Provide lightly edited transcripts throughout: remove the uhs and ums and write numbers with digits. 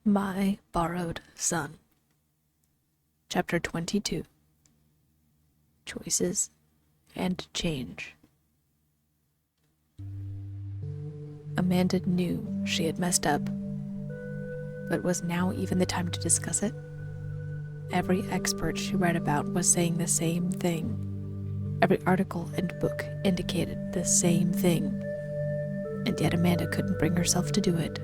My Borrowed Son. Chapter 22. Choices and Change. Amanda knew she had messed up, but was now even the time to discuss it? Every expert she read about was saying the same thing. Every article and book indicated the same thing, and yet Amanda couldn't bring herself to do it.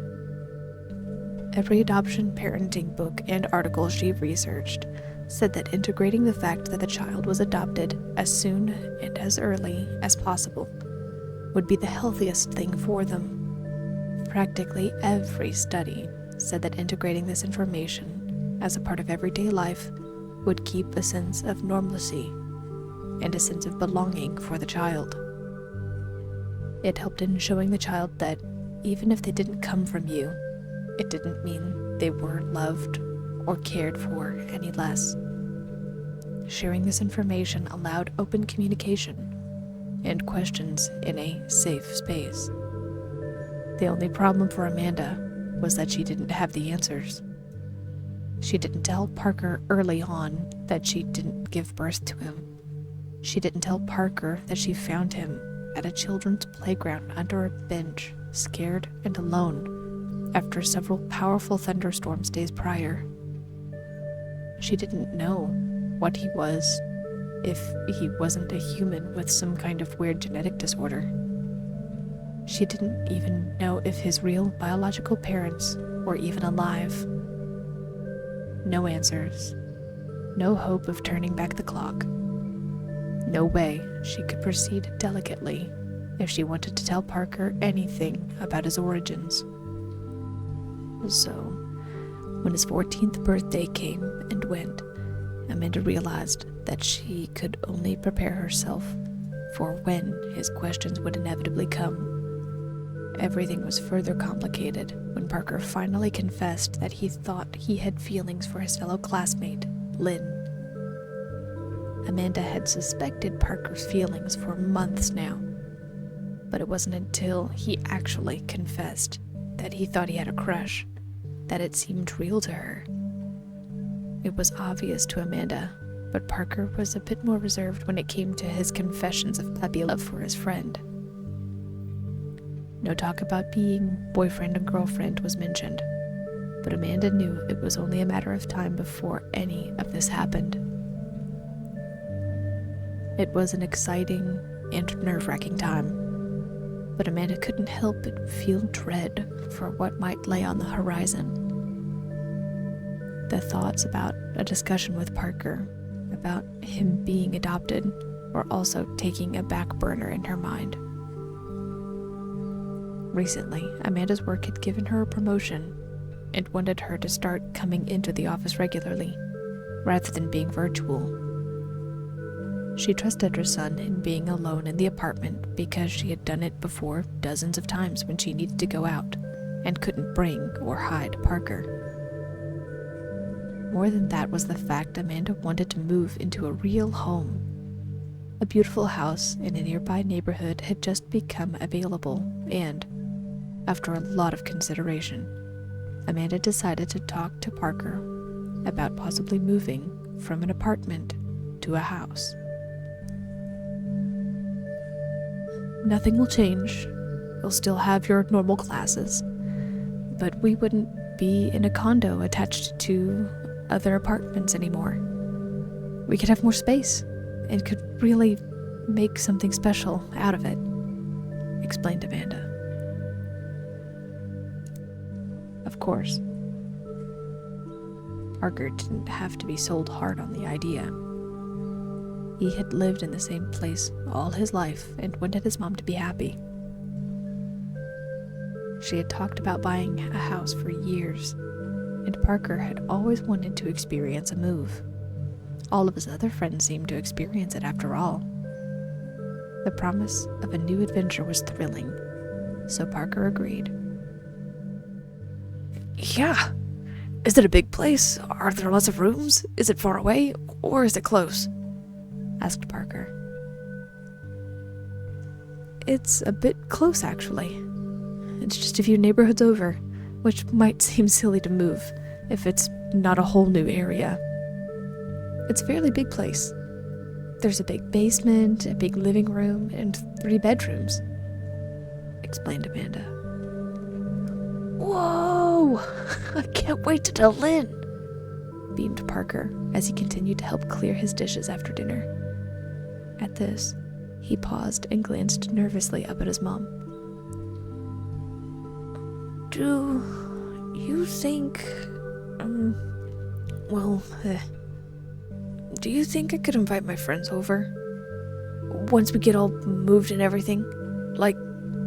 Every adoption parenting book and article she researched said that integrating the fact that the child was adopted as soon and as early as possible would be the healthiest thing for them. Practically every study said that integrating this information as a part of everyday life would keep a sense of normalcy and a sense of belonging for the child. It helped in showing the child that even if they didn't come from you, it didn't mean they were loved or cared for any less. Sharing this information allowed open communication and questions in a safe space. The only problem for Amanda was that she didn't have the answers. She didn't tell Parker early on that she didn't give birth to him. She didn't tell Parker that she found him at a children's playground under a bench, scared and alone, after several powerful thunderstorms days prior. She didn't know what he was, if he wasn't a human with some kind of weird genetic disorder. She didn't even know if his real biological parents were even alive. No answers. No hope of turning back the clock. No way she could proceed delicately if she wanted to tell Parker anything about his origins. So, when his 14th birthday came and went, Amanda realized that she could only prepare herself for when his questions would inevitably come. Everything was further complicated when Parker finally confessed that he thought he had feelings for his fellow classmate, Lynn. Amanda had suspected Parker's feelings for months now, but it wasn't until he actually confessed that he thought he had a crush that it seemed real to her. It was obvious to Amanda, but Parker was a bit more reserved when it came to his confessions of puppy love for his friend. No talk about being boyfriend and girlfriend was mentioned, but Amanda knew it was only a matter of time before any of this happened. It was an exciting and nerve-wracking time, but Amanda couldn't help but feel dread for what might lay on the horizon. The thoughts about a discussion with Parker, about him being adopted, were also taking a back burner in her mind. Recently, Amanda's work had given her a promotion and wanted her to start coming into the office regularly, rather than being virtual. She trusted her son in being alone in the apartment because she had done it before dozens of times when she needed to go out and couldn't bring or hide Parker. More than that was the fact Amanda wanted to move into a real home. A beautiful house in a nearby neighborhood had just become available, and, after a lot of consideration, Amanda decided to talk to Parker about possibly moving from an apartment to a house. Nothing will change. You'll still have your normal classes, but we wouldn't be in a condo attached to other apartments anymore. We could have more space and could really make something special out of it, explained Amanda. Of course, Parker didn't have to be sold hard on the idea. He had lived in the same place all his life and wanted his mom to be happy. She had talked about buying a house for years, and Parker had always wanted to experience a move. All of his other friends seemed to experience it after all. The promise of a new adventure was thrilling, so Parker agreed. Yeah. Is it a big place? Are there lots of rooms? Is it far away, or is it close? Asked Parker. It's a bit close, actually. It's just a few neighborhoods over. which might seem silly to move if it's not a whole new area. It's a fairly big place. There's a big basement, a big living room, and 3 bedrooms, explained Amanda. Whoa! I can't wait to tell Lynn, beamed Parker as he continued to help clear his dishes after dinner. At this, he paused and glanced nervously up at his mom. Do you think, do you think I could invite my friends over? Once we get all moved and everything? Like,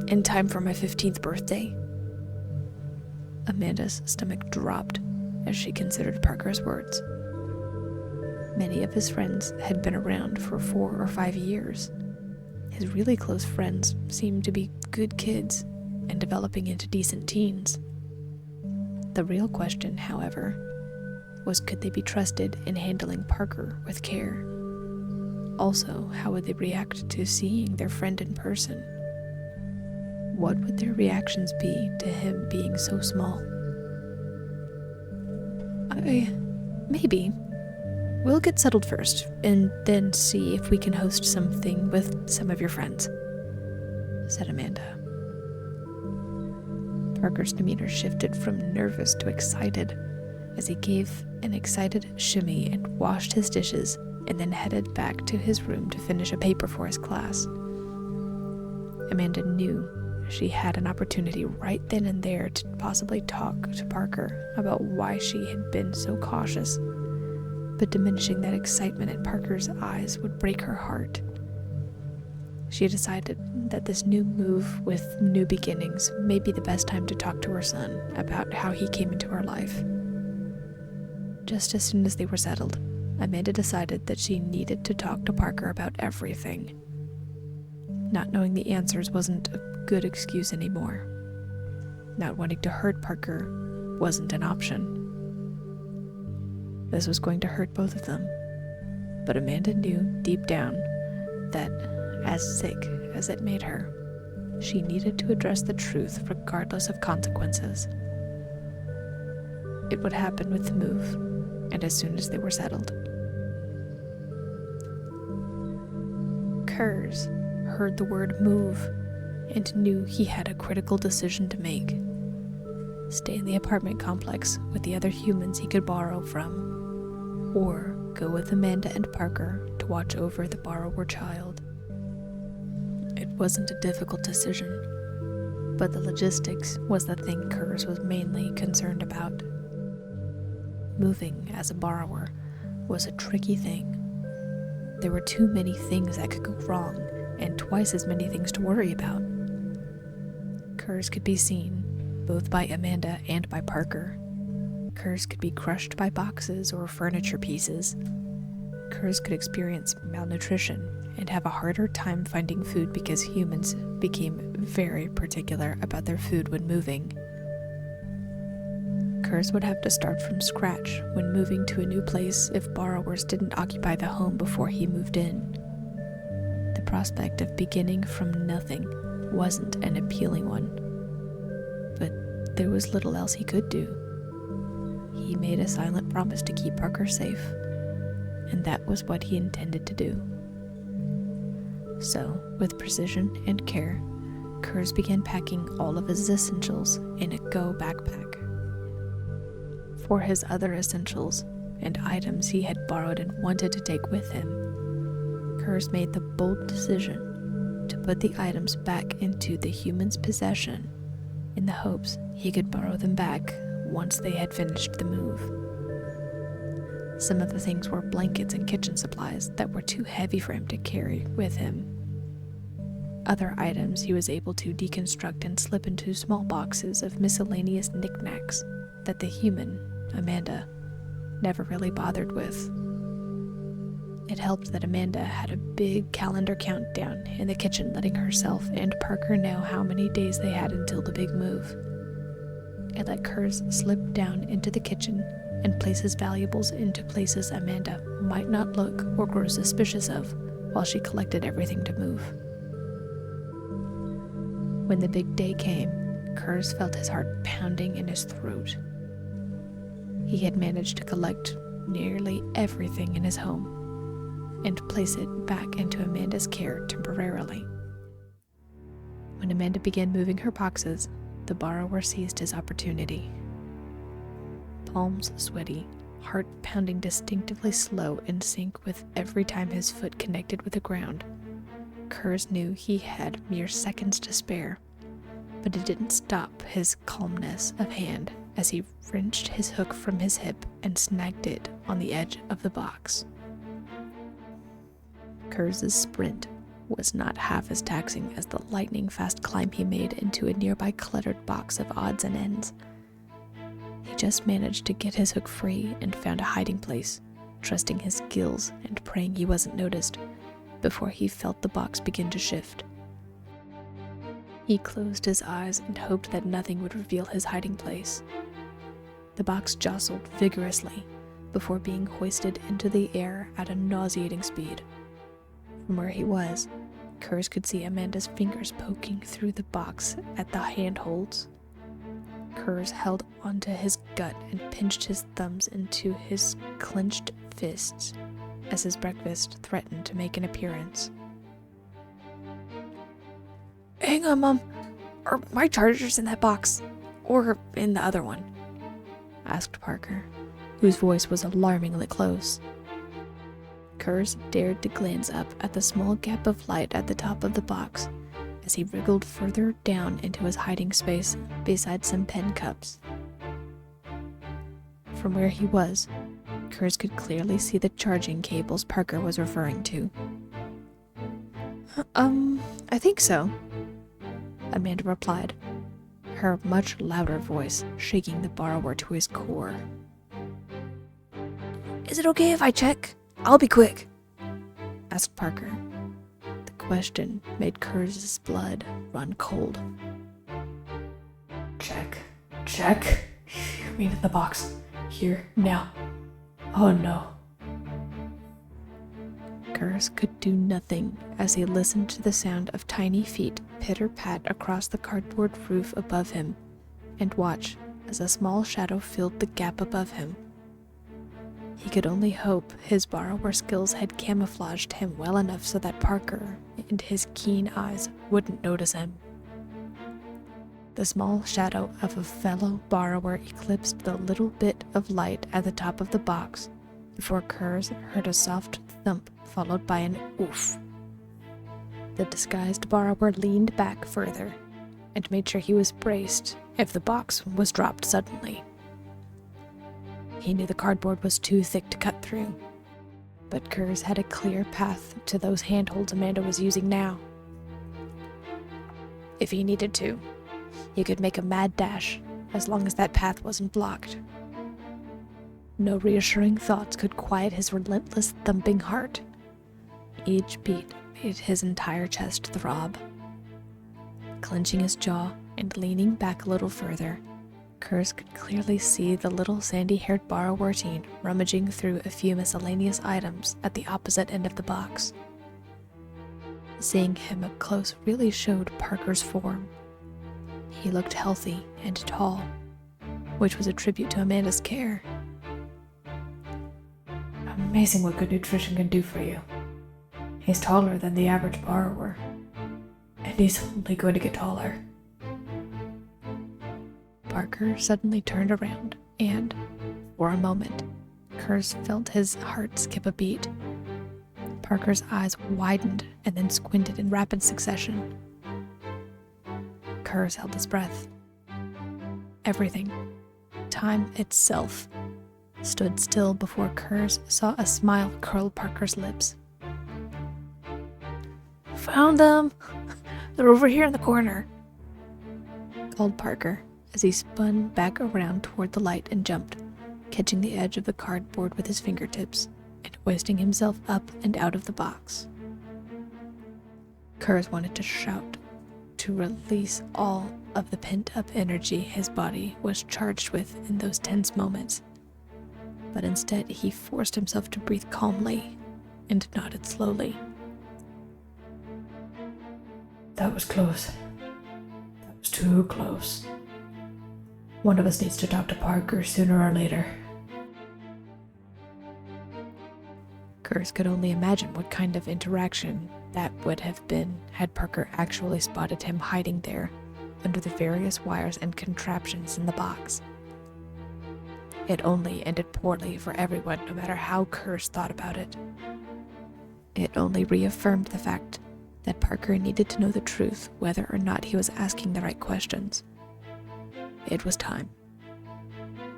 in time for my 15th birthday? Amanda's stomach dropped as she considered Parker's words. Many of his friends had been around for 4 or 5 years. His really close friends seemed to be good kids and developing into decent teens. The real question, however, was could they be trusted in handling Parker with care? Also, how would they react to seeing their friend in person? What would their reactions be to him being so small? Maybe. We'll get settled first, and then see if we can host something with some of your friends, said Amanda. Parker's demeanor shifted from nervous to excited as he gave an excited shimmy and washed his dishes and then headed back to his room to finish a paper for his class. Amanda knew she had an opportunity right then and there to possibly talk to Parker about why she had been so cautious, but diminishing that excitement in Parker's eyes would break her heart. She decided that this new move with new beginnings may be the best time to talk to her son about how he came into her life. Just as soon as they were settled, Amanda decided that she needed to talk to Parker about everything. Not knowing the answers wasn't a good excuse anymore. Not wanting to hurt Parker wasn't an option. This was going to hurt both of them, but Amanda knew deep down that, as sick as it made her, she needed to address the truth regardless of consequences. It would happen with the move, and as soon as they were settled. Kers heard the word move and knew he had a critical decision to make. Stay in the apartment complex with the other humans he could borrow from, or go with Amanda and Parker to watch over the borrower child. It wasn't a difficult decision, but the logistics was the thing Kers was mainly concerned about. Moving as a borrower was a tricky thing. There were too many things that could go wrong, and twice as many things to worry about. Kers could be seen, both by Amanda and by Parker. Kers could be crushed by boxes or furniture pieces. Kers could experience malnutrition and have a harder time finding food because humans became very particular about their food when moving. Kers would have to start from scratch when moving to a new place if borrowers didn't occupy the home before he moved in. The prospect of beginning from nothing wasn't an appealing one, but there was little else he could do. He made a silent promise to keep Parker safe, and that was what he intended to do. So, with precision and care, Kers began packing all of his essentials in a Go backpack. For his other essentials and items he had borrowed and wanted to take with him, Kers made the bold decision to put the items back into the human's possession in the hopes he could borrow them back once they had finished the move. Some of the things were blankets and kitchen supplies that were too heavy for him to carry with him. Other items he was able to deconstruct and slip into small boxes of miscellaneous knickknacks that the human, Amanda, never really bothered with. It helped that Amanda had a big calendar countdown in the kitchen, letting herself and Parker know how many days they had until the big move. It let Kers slip down into the kitchen and place his valuables into places Amanda might not look or grow suspicious of while she collected everything to move. When the big day came, Kers felt his heart pounding in his throat. He had managed to collect nearly everything in his home and place it back into Amanda's care temporarily. When Amanda began moving her boxes, the borrower seized his opportunity. Palms sweaty, heart pounding distinctively slow in sync with every time his foot connected with the ground, Kers knew he had mere seconds to spare, but it didn't stop his calmness of hand as he wrenched his hook from his hip and snagged it on the edge of the box. Kers's sprint was not half as taxing as the lightning-fast climb he made into a nearby cluttered box of odds and ends. He just managed to get his hook free and found a hiding place, trusting his skills and praying he wasn't noticed, before he felt the box begin to shift. He closed his eyes and hoped that nothing would reveal his hiding place. The box jostled vigorously before being hoisted into the air at a nauseating speed. From where he was, Kers could see Amanda's fingers poking through the box at the handholds. Kers held onto his gut and pinched his thumbs into his clenched fists as his breakfast threatened to make an appearance. Hang on, Mom. Are my chargers in that box? Or in the other one? Asked Parker, whose voice was alarmingly close. Kers dared to glance up at the small gap of light at the top of the box as he wriggled further down into his hiding space beside some pen cups. From where he was, Kers could clearly see the charging cables Parker was referring to. I think so, Amanda replied, her much louder voice shaking the borrower to his core. Is it okay if I check? I'll be quick, asked Parker. The question made Kers's blood run cold. Check. You mean in the box? Here, now. Oh no. Kers could do nothing as he listened to the sound of tiny feet pitter-pat across the cardboard roof above him, and watch as a small shadow filled the gap above him. He could only hope his borrower skills had camouflaged him well enough so that Parker and his keen eyes wouldn't notice him. The small shadow of a fellow borrower eclipsed the little bit of light at the top of the box before Kers heard a soft thump followed by an oof. The disguised borrower leaned back further and made sure he was braced if the box was dropped suddenly. He knew the cardboard was too thick to cut through, but Kers had a clear path to those handholds Amanda was using now. If he needed to, he could make a mad dash as long as that path wasn't blocked. No reassuring thoughts could quiet his relentless thumping heart. Each beat made his entire chest throb. Clenching his jaw and leaning back a little further, Kers could clearly see the little sandy-haired borrower teen rummaging through a few miscellaneous items at the opposite end of the box. Seeing him up close really showed Parker's form. He looked healthy and tall, which was a tribute to Amanda's care. Amazing what good nutrition can do for you. He's taller than the average borrower, and he's only going to get taller. Parker suddenly turned around, and, for a moment, Kers felt his heart skip a beat. Parker's eyes widened and then squinted in rapid succession. Kers held his breath. Everything, time itself, stood still before Kers saw a smile curl Parker's lips. Found them! They're over here in the corner, called Parker as he spun back around toward the light and jumped, catching the edge of the cardboard with his fingertips and hoisting himself up and out of the box. Kers wanted to shout, to release all of the pent-up energy his body was charged with in those tense moments, but instead he forced himself to breathe calmly and nodded slowly. That was close. That was too close. One of us needs to talk to Parker sooner or later. Kers could only imagine what kind of interaction that would have been had Parker actually spotted him hiding there under the various wires and contraptions in the box. It only ended poorly for everyone, no matter how Kers thought about it. It only reaffirmed the fact that Parker needed to know the truth, whether or not he was asking the right questions. It was time.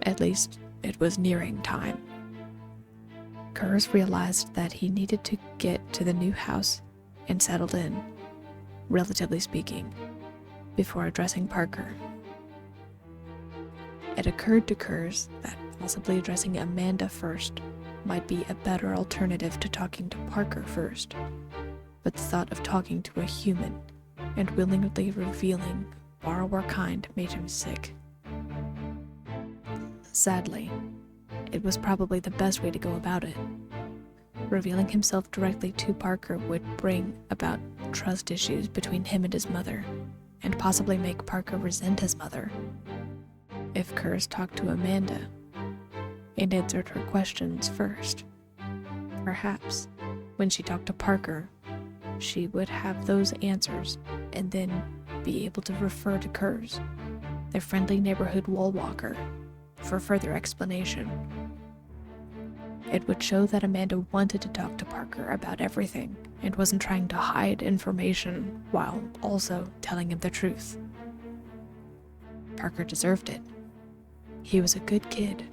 At least, it was nearing time. Kers realized that he needed to get to the new house and settled in, relatively speaking, before addressing Parker. It occurred to Kers that possibly addressing Amanda first might be a better alternative to talking to Parker first, but the thought of talking to a human and willingly revealing borrower kind made him sick. Sadly, it was probably the best way to go about it. Revealing himself directly to Parker would bring about trust issues between him and his mother, and possibly make Parker resent his mother. If Kers talked to Amanda and answered her questions first, perhaps when she talked to Parker, she would have those answers and then be able to refer to Kers, their friendly neighborhood wall walker, for further explanation. It would show that Amanda wanted to talk to Parker about everything and wasn't trying to hide information while also telling him the truth. Parker deserved it. He was a good kid.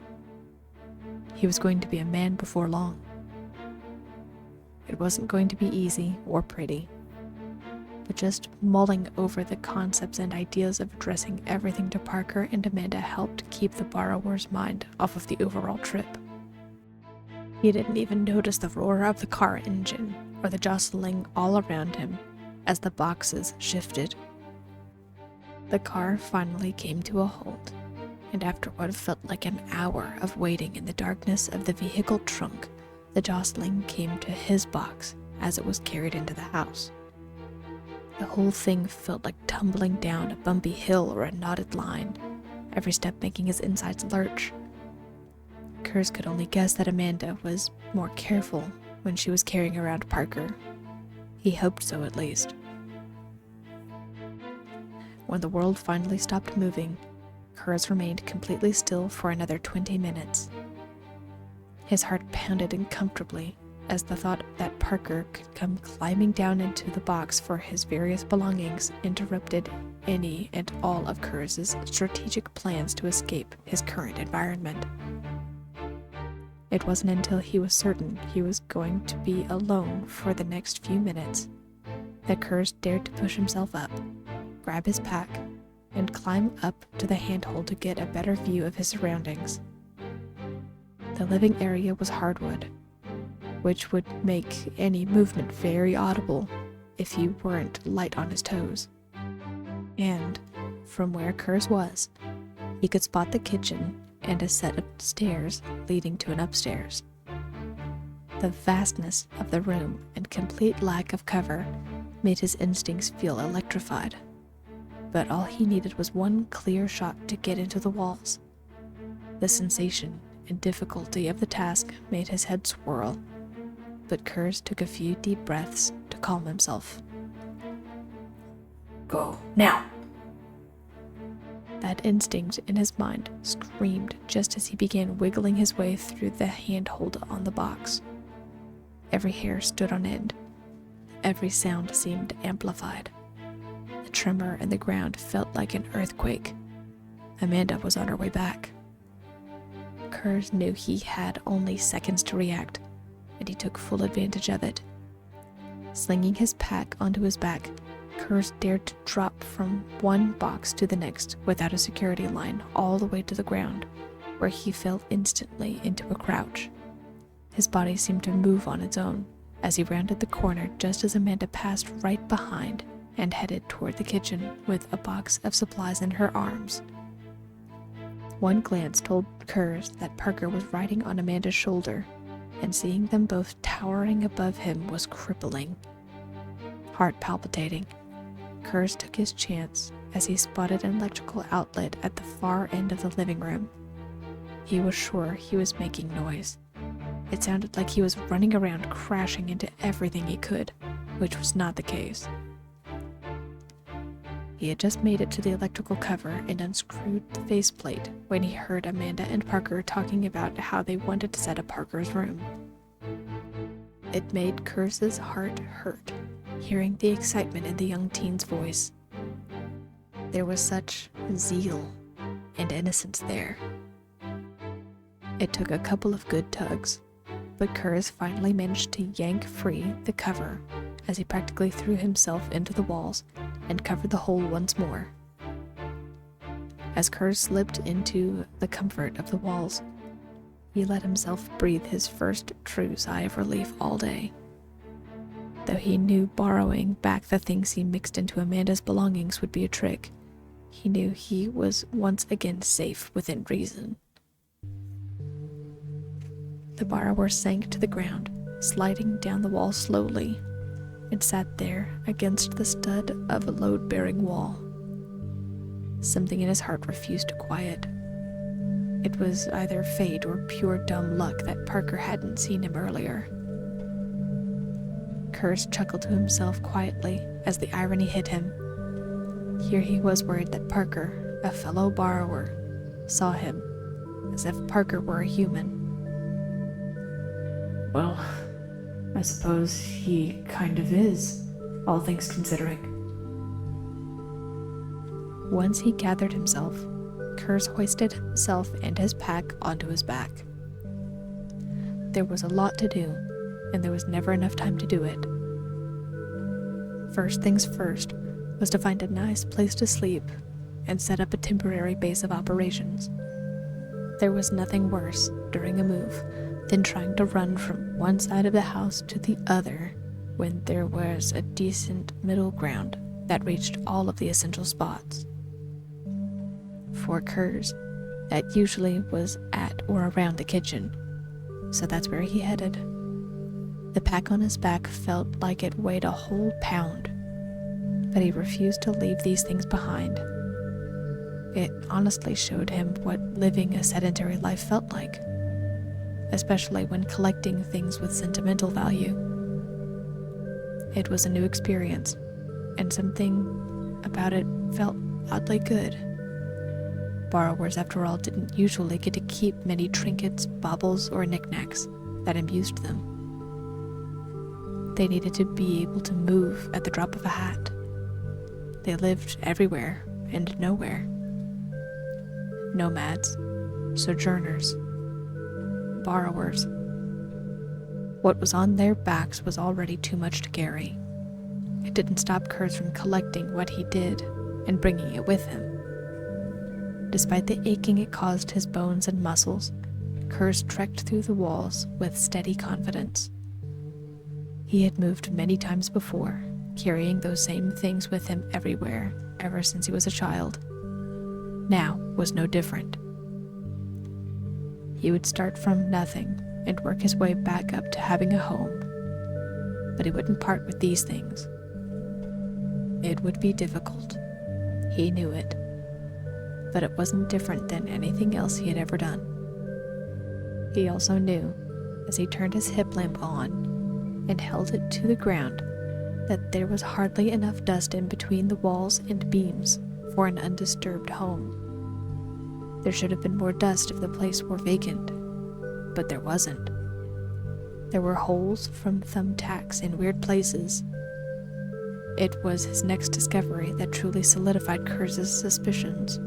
He was going to be a man before long. It wasn't going to be easy or pretty, but just mulling over the concepts and ideas of addressing everything to Parker and Amanda helped keep the borrower's mind off of the overall trip. He didn't even notice the roar of the car engine or the jostling all around him as the boxes shifted. The car finally came to a halt, and after what felt like an hour of waiting in the darkness of the vehicle trunk, the jostling came to his box as it was carried into the house. The whole thing felt like tumbling down a bumpy hill or a knotted line, every step making his insides lurch. Kers could only guess that Amanda was more careful when she was carrying around Parker. He hoped so, at least. When the world finally stopped moving, Kers remained completely still for another 20 minutes. His heart pounded uncomfortably as the thought that Parker could come climbing down into the box for his various belongings interrupted any and all of Kers's strategic plans to escape his current environment. It wasn't until he was certain he was going to be alone for the next few minutes that Kers dared to push himself up, grab his pack, and climb up to the handhold to get a better view of his surroundings. The living area was hardwood, which would make any movement very audible if he weren't light on his toes. And, from where Kers was, he could spot the kitchen and a set of stairs leading to an upstairs. The vastness of the room and complete lack of cover made his instincts feel electrified, but all he needed was one clear shot to get into the walls. The sensation and difficulty of the task made his head swirl, but Kers took a few deep breaths to calm himself. Go, now! That instinct in his mind screamed just as he began wiggling his way through the handhold on the box. Every hair stood on end. Every sound seemed amplified. The tremor in the ground felt like an earthquake. Amanda was on her way back. Kers knew he had only seconds to react, and he took full advantage of it. Slinging his pack onto his back, Kers dared to drop from one box to the next without a security line all the way to the ground, where he fell instantly into a crouch. His body seemed to move on its own as he rounded the corner just as Amanda passed right behind and headed toward the kitchen with a box of supplies in her arms. One glance told Kers that Parker was riding on Amanda's shoulder, and seeing them both towering above him was crippling. Heart palpitating, Kers took his chance as he spotted an electrical outlet at the far end of the living room. He was sure he was making noise. It sounded like he was running around crashing into everything he could, which was not the case. He had just made it to the electrical cover and unscrewed the faceplate when he heard Amanda and Parker talking about how they wanted to set up Parker's room. It made Kers's heart hurt, hearing the excitement in the young teen's voice. There was such zeal and innocence there. It took a couple of good tugs, but Kers finally managed to yank free the cover as he practically threw himself into the walls and covered the hole once more. As Kers slipped into the comfort of the walls, he let himself breathe his first true sigh of relief all day. Though he knew borrowing back the things he mixed into Amanda's belongings would be a trick, he knew he was once again safe within reason. The borrower sank to the ground, sliding down the wall slowly, and sat there against the stud of a load-bearing wall. Something in his heart refused to quiet. It was either fate or pure dumb luck that Parker hadn't seen him earlier. Kers chuckled to himself quietly as the irony hit him. Here he was worried that Parker, a fellow borrower, saw him, as if Parker were a human. Well, I suppose he kind of is, all things considering. Once he gathered himself, Kers hoisted himself and his pack onto his back. There was a lot to do, and there was never enough time to do it. First things first was to find a nice place to sleep and set up a temporary base of operations. There was nothing worse during a move than trying to run from one side of the house to the other when there was a decent middle ground that reached all of the essential spots. For Kers, that usually was at or around the kitchen, so that's where he headed. The pack on his back felt like it weighed a whole pound, but he refused to leave these things behind. It honestly showed him what living a sedentary life felt like, especially when collecting things with sentimental value. It was a new experience, and something about it felt oddly good. Borrowers, after all, didn't usually get to keep many trinkets, baubles, or knickknacks that amused them. They needed to be able to move at the drop of a hat. They lived everywhere and nowhere. Nomads, sojourners, borrowers. What was on their backs was already too much to carry. It didn't stop Kers from collecting what he did and bringing it with him. Despite the aching it caused his bones and muscles, Kers trekked through the walls with steady confidence. He had moved many times before, carrying those same things with him everywhere, ever since he was a child. Now was no different. He would start from nothing and work his way back up to having a home, but he wouldn't part with these things. It would be difficult. He knew it. But it wasn't different than anything else he had ever done. He also knew, as he turned his hip lamp on and held it to the ground, that there was hardly enough dust in between the walls and beams for an undisturbed home. There should have been more dust if the place were vacant, but there wasn't. There were holes from thumbtacks in weird places. It was his next discovery that truly solidified Kers's suspicions.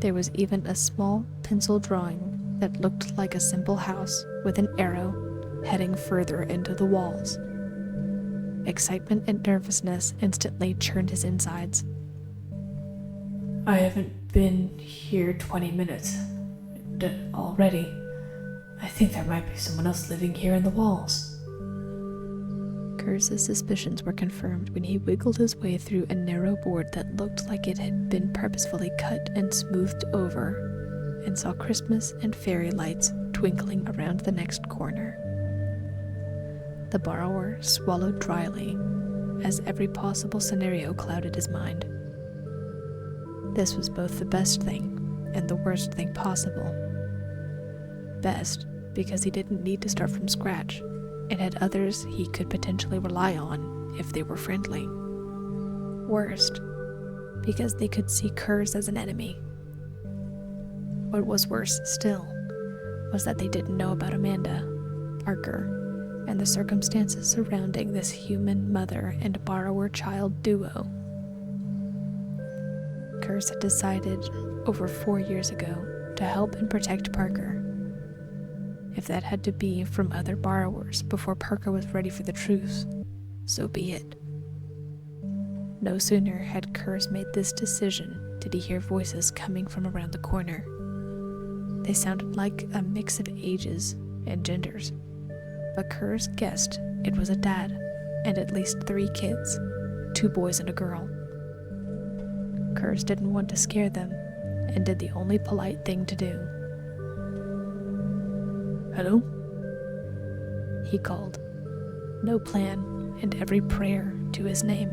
There was even a small pencil drawing that looked like a simple house with an arrow heading further into the walls. Excitement and nervousness instantly churned his insides. I haven't been here 20 minutes. Already. I think there might be someone else living here in the walls. Kers's suspicions were confirmed when he wiggled his way through a narrow board that looked like it had been purposefully cut and smoothed over, and saw Christmas and fairy lights twinkling around the next corner. The borrower swallowed dryly as every possible scenario clouded his mind. This was both the best thing and the worst thing possible. Best, because he didn't need to start from scratch, and had others he could potentially rely on if they were friendly. Worst, because they could see Kers as an enemy. What was worse still was that they didn't know about Amanda, Parker, and the circumstances surrounding this human mother and borrower-child duo. Kers had decided over 4 years ago to help and protect Parker. If that had to be from other borrowers before Parker was ready for the truth, so be it. No sooner had Kers made this decision did he hear voices coming from around the corner. They sounded like a mix of ages and genders, but Kers guessed it was a dad and at least 3 kids, 2 boys and a girl. Kers didn't want to scare them and did the only polite thing to do. "Hello?" he called, no plan and every prayer to his name